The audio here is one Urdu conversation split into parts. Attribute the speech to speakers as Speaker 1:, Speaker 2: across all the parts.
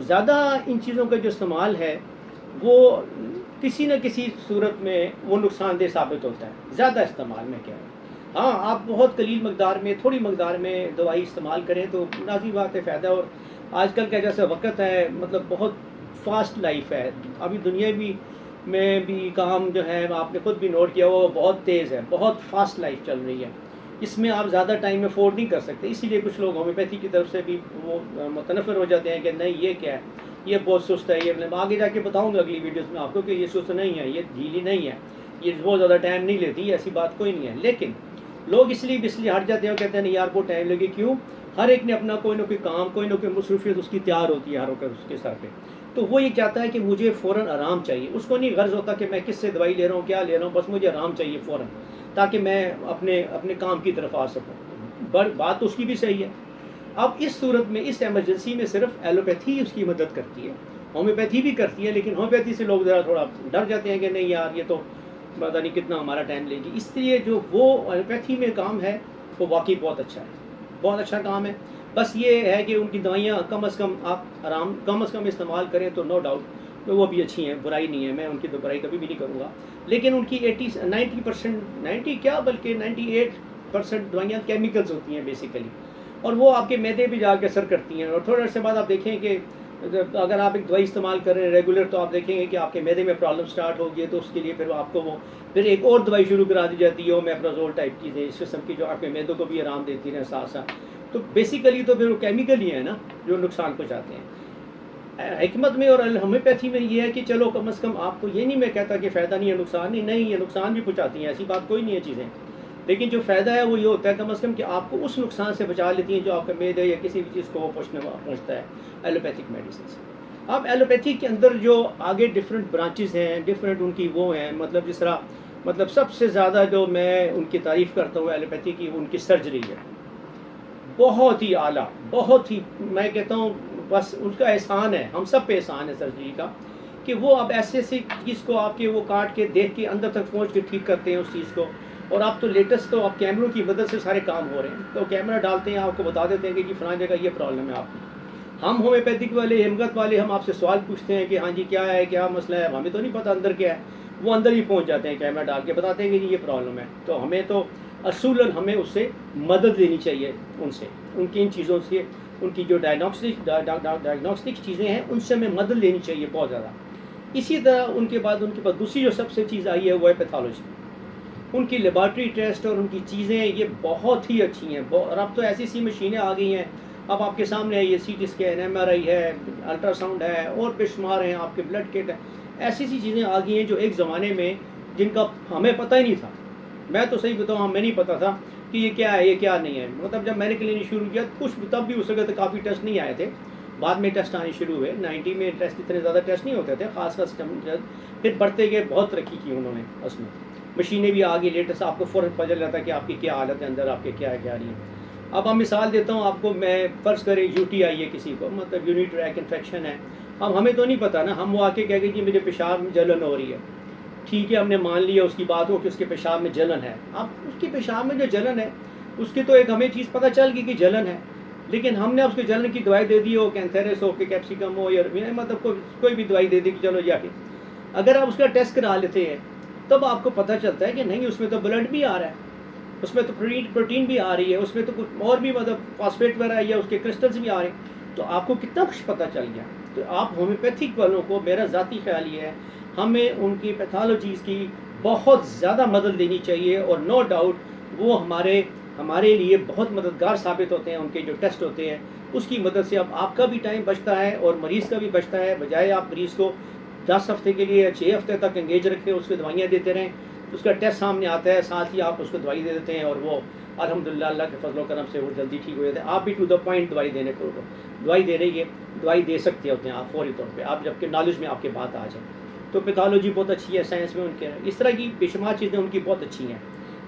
Speaker 1: زیادہ ان چیزوں کا جو استعمال ہے وہ کسی نہ کسی صورت میں وہ نقصان دہ ثابت ہوتا ہے، زیادہ استعمال میں کیا ہے۔ ہاں آپ بہت قلیل مقدار میں، تھوڑی مقدار میں دوائی استعمال کریں تو لازمی بات ہے فائدہ۔ اور آج کل کا جیسا وقت ہے، مطلب بہت فاسٹ لائف ہے، ابھی دنیا میں بھی کام جو ہے آپ نے خود بھی نوٹ کیا وہ بہت تیز ہے، بہت فاسٹ لائف چل رہی ہے، اس میں آپ زیادہ ٹائم افورڈ نہیں کر سکتے، اسی لیے کچھ لوگ ہومیوپیتھی کی طرف سے بھی وہ متنفر ہو جاتے ہیں کہ نہیں یہ کیا ہے، یہ بہت سست ہے، یہ میں آگے جا کے بتاؤں گا اگلی ویڈیوز میں آپ کو کہ یہ سست نہیں ہے، یہ ڈھیلی نہیں ہے، یہ بہت زیادہ ٹائم نہیں لیتی، ایسی بات کوئی نہیں ہے۔ لیکن لوگ اس لیے ہٹ جاتے ہیں، کہتے ہیں نہیں یار وہ ٹائم لگے، کیوں؟ ہر ایک نے اپنا کوئی نہ کوئی کام، کوئی نہ کوئی مصروفیت اس کی تیار ہوتی ہے ہر وقت اس کے سر پہ، تو وہ یہ چاہتا ہے کہ مجھے فوراً آرام چاہیے، اس کو نہیں غرض ہوتا کہ میں کس سے دوائی لے رہا ہوں، کیا لے رہا ہوں، بس مجھے آرام چاہیے فوراً تاکہ میں اپنے کام کی طرف آ سکوں۔ بات تو اس کی بھی صحیح ہے۔ اب اس صورت میں، اس ایمرجنسی میں صرف ایلوپیتھی اس کی مدد کرتی ہے، ہومیوپیتھی بھی کرتی ہے، لیکن ہومیوپیتھی سے لوگ ذرا تھوڑا ڈر جاتے ہیں کہ نہیں یار یہ تو پتہ نہیں کتنا ہمارا ٹائم لے گی، اس لیے جو وہ ایلوپیتھی میں کام ہے وہ واقعی بہت اچھا ہے، بہت اچھا کام ہے۔ بس یہ ہے کہ ان کی دوائیاں کم از کم استعمال کریں تو نو ڈاؤٹ وہ بھی اچھی ہیں، برائی نہیں ہے، میں ان کی تو برائی کبھی بھی نہیں کروں گا، لیکن ان کی 90% کیا بلکہ 98% دوائیاں کیمیکلز ہوتی ہیں بیسیکلی، اور وہ آپ کے معدے پہ جا کے اثر کرتی ہیں، اور تھوڑے عرصے بعد آپ دیکھیں کہ اگر آپ ایک دوائی استعمال کر رہے ہیں ریگولر تو آپ دیکھیں گے کہ آپ کے معدے میں پرابلم سٹارٹ ہوگی، تو اس کے لیے پھر آپ کو وہ پھر ایک اور دوائی شروع کرا دی جاتی ہے اومیپرازول ٹائپ چیزیں اس قسم کی جو آپ کے معدوں کو بھی آرام دیتی ہیں ساتھ ساتھ، تو بیسیکلی تو پھر وہ کیمیکل ہی ہے نا جو نقصان پہنچاتے ہیں۔ حکمت میں اور ہومیوپیتھی میں یہ ہے کہ چلو کم از کم آپ کو یہ نہیں میں کہتا کہ فائدہ نہیں ہے نقصان نہیں، یہ نقصان بھی پہنچاتی ہیں، ایسی بات کوئی نہیں ہے چیزیں، لیکن جو فائدہ ہے وہ یہ ہوتا ہے کم از کم کہ آپ کو اس نقصان سے بچا لیتی ہیں جو آپ کے معدے یا کسی بھی چیز کو وہ پہنچتا ہے ایلوپیتھک میڈیسن سے۔ اب ایلوپیتھی کے اندر جو آگے ڈفرینٹ برانچز ہیں، ڈفرینٹ ان کی وہ ہیں، مطلب جس طرح مطلب سب سے زیادہ جو میں ان کی تعریف کرتا ہوں ایلوپیتھی کی، ان کی سرجری ہے، بہت ہی اعلیٰ، بہت ہی میں کہتا ہوں بس اس کا احسان ہے، ہم سب پہ احسان ہے سرجری کا، کہ وہ اب ایسے چیز کو آپ کے وہ کاٹ کے دیکھ کے اندر تک پہنچ کے ٹھیک کرتے ہیں اس چیز کو، اور اب تو لیٹسٹ تو اب کیمروں کی مدد سے سارے کام ہو رہے ہیں، تو کیمرہ ڈالتے ہیں آپ کو بتا دیتے ہیں کہ جی فلاں جگہ یہ پرابلم ہے آپ کی۔ ہم ہومیوپیتھک والے، ہمت والے، ہم آپ سے سوال پوچھتے ہیں کہ ہاں جی کیا ہے، کیا مسئلہ ہے، ہمیں تو نہیں پتہ اندر کیا ہے، وہ اندر ہی پہنچ جاتے ہیں کیمرہ ڈال کے بتاتے ہیں کہ جی یہ پرابلم ہے، تو ہمیں تو اصولاً ہمیں اس سے مدد لینی چاہیے، ان سے، ان کی ان چیزوں سے، ان کی جو ڈائگنوسٹک چیزیں ہیں ان سے ہمیں مدد لینی چاہیے بہت زیادہ۔ اسی طرح ان کے بعد دوسری جو سب سے چیز آئی ہے وہ ہے پیتھالوجی، ان کی لیبارٹری ٹیسٹ اور ان کی چیزیں یہ بہت ہی اچھی ہیں، اور اب تو ایسی سی مشینیں آ گئی ہیں، اب آپ کے سامنے ہے یہ C T scan, M R I ہے، الٹرا ساؤنڈ ہے، اور بے شمار ہیں، آپ کے بلڈ کٹ ہے، ایسی سی چیزیں آ گئی ہیں جو ایک زمانے میں جن کا ہمیں پتہ ہی نہیں تھا، میں تو صحیح بتاؤں ہمیں نہیں پتہ تھا کہ یہ کیا ہے، یہ کیا نہیں ہے، مطلب جب میں نے کلینک شروع کیا کچھ تب بھی اس وقت کافی ٹیسٹ نہیں آئے تھے، بعد میں ٹیسٹ آنے شروع ہوئے، 90 میں ٹیسٹ اتنے زیادہ ٹیسٹ نہیں ہوتے تھے، خاص پھر بڑھتے گئے، بہت ترقی کی انہوں نے، اس میں مشینیں بھی آ گئی لیٹسٹ، آپ کو فوراً پتہ چل جاتا ہے کہ آپ کی کیا حالت ہے اندر، آپ کے کیا ہے کیا نہیں ہے۔ اب ہم مثال دیتا ہوں آپ کو، میں فرض کریں یو ٹی آئی ہے کسی کو، مطلب یونی ٹریک انفیکشن ہے، اب ہمیں تو نہیں پتہ نا، ہم وہ آ کے کہہ گے جی مجھے پیشاب میں جلن ہو رہی ہے، ٹھیک ہے ہم نے مان لیا اس کی بات کو کہ اس کے پیشاب میں جلن ہے، اب اس کی پیشاب میں جو جلن ہے اس کی تو ایک ہمیں چیز پتہ چل گئی کہ جلن ہے، لیکن ہم نے اس کے جلن کی دوائی دے دی ہو، کینتھیرس ہو کہ کیپسیکم ہو یا مطلب کوئی بھی دوائی دے دی کہ چلو جا کے، اگر آپ اس کا ٹیسٹ کرا لیتے ہیں تب آپ کو پتہ چلتا ہے کہ نہیں اس میں تو بلڈ بھی آ رہا ہے، اس میں تو پروٹین بھی آ رہی ہے، اس میں تو کچھ اور بھی مطلب فاسفیٹ وغیرہ یا اس کے کرسٹلز بھی آ رہے ہیں، تو آپ کو کتنا کچھ پتہ چل گیا۔ تو آپ ہومیوپیتھک والوں کو میرا ذاتی خیال یہ ہے ہمیں ان کی پیتھالوجیز کی بہت زیادہ مدد لینی چاہیے، اور نو ڈاؤٹ وہ ہمارے لیے بہت مددگار ثابت ہوتے ہیں، ان کے جو ٹیسٹ ہوتے ہیں اس کی مدد سے اب آپ کا بھی ٹائم بچتا ہے اور مریض کا بھی بچتا ہے، بجائے آپ مریض کو 10 ہفتے کے لیے یا 6 ہفتے تک انگیج رکھیں، اس کو دوائیاں دیتے رہیں، اس کا ٹیسٹ سامنے آتا ہے، ساتھ ہی آپ اس کو دوائی دے دیتے ہیں اور وہ الحمدللہ اللہ کے فضل و کرم سے وہ جلدی ٹھیک ہو جاتے ہیں، آپ بھی ٹو دا پوائنٹ دوائی دینے کو دوائی دے رہی ہے، دوائی دے سکتے ہوتے ہیں آپ فوری طور پہ، آپ جب کہ نالج میں آپ کے بات آ جائے، تو پیتھالوجی بہت اچھی ہے سائنس میں ان کے، اس طرح کی بے شمار چیزیں ان کی بہت اچھی ہیں۔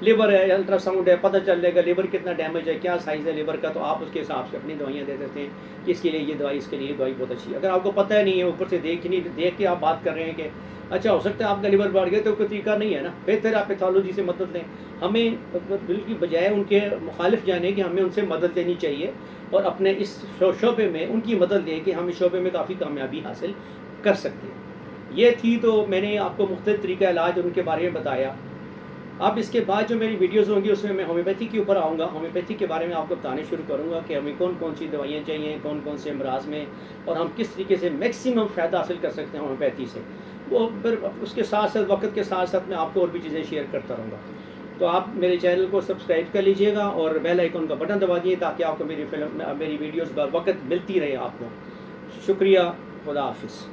Speaker 1: لیور ہے, الٹرا ساؤنڈ ہے, پتہ چل جائے گا لیور کتنا ڈیمیج ہے, کیا سائز ہے لیور کا, تو آپ اس کے حساب سے اپنی دوائیاں دے دیتے ہیں کہ اس کے لیے یہ دوائی, اس کے لیے یہ دوائی بہت اچھی ہے. اگر آپ کو پتہ ہی نہیں ہے, اوپر سے دیکھ کے آپ بات کر رہے ہیں کہ اچھا ہو سکتا ہے آپ کا لیور بڑھ گیا, تو کوئی طریقہ نہیں ہے نا, بہتر آپ پیتھولوجی سے مدد لیں. ہمیں بالکل بجائے ان کے مخالف جانے کہ ہمیں ان سے مدد لینی چاہیے اور اپنے اس شعبے میں ان کی مدد لیں کہ ہم اس شعبے میں کافی کامیابی حاصل کر سکتے ہیں. یہ تھی تو میں نے آپ کو مختلف طریقہ علاج ان کے بارے میں بتایا. اب اس کے بعد جو میری ویڈیوز ہوں گی اس میں ہومیوپیتھی کے اوپر آؤں گا. ہومیوپیتھی کے بارے میں آپ کو بتانے شروع کروں گا کہ ہمیں کون کون سی دوائیاں چاہیے, کون کون سے امراض میں, اور ہم کس طریقے سے میکسیمم فائدہ حاصل کر سکتے ہیں ہومیوپیتھی سے. وہ پھر اس کے ساتھ ساتھ وقت کے ساتھ ساتھ میں آپ کو اور بھی چیزیں شیئر کرتا رہوں گا. تو آپ میرے چینل کو سبسکرائب کر لیجئے گا اور بیل آئیکن کا بٹن دبا دیجیے تاکہ آپ کو میری ویڈیوز بر وقت ملتی رہے آپ کو. شکریہ, خدا حافظ.